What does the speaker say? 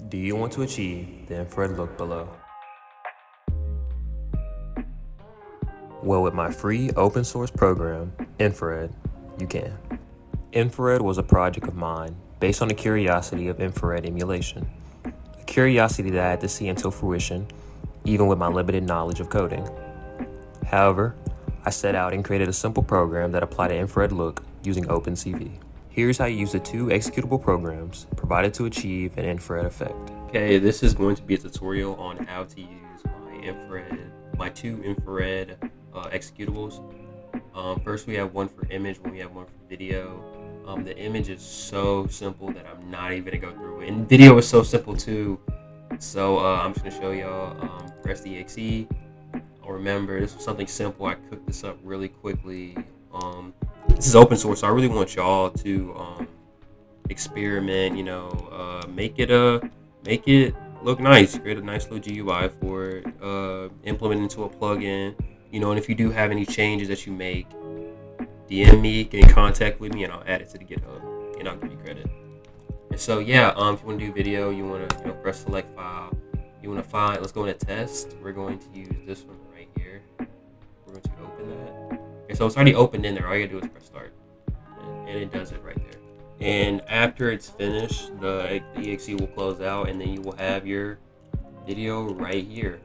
Do you want to achieve the infrared look below? Well, with my free open source program, Infrared, you can. Infrared was a project of mine based on the curiosity of infrared emulation, a curiosity that I had to see until fruition, even with my limited knowledge of coding. However, I set out and created a simple program that applied an infrared look using OpenCV. Here's how you use the two executable programs provided to achieve an infrared effect. Okay, this is going to be a tutorial on how to use my two infrared executables. First, we have one for image, and we have one for video. The image is so simple that I'm not even gonna go through it, and video is so simple too. So I'm just gonna show y'all. Press the exe. Remember, this was something simple. I cooked this up really quickly. This is open source, so I really want y'all to experiment. Make it look nice. Create a nice little GUI for it. Implement it into a plugin. And if you do have any changes that you make, DM me, get in contact with me, and I'll add it to the GitHub, and I'll give you credit. And so yeah, if you want to do video, you want to press select file. You want to find. Let's go into test. We're going to use this one right here. We're going to open that. Okay, so it's already opened in there. All you gotta do is press start, and it does it right there. And after it's finished, the exe will close out, and then you will have your video right here.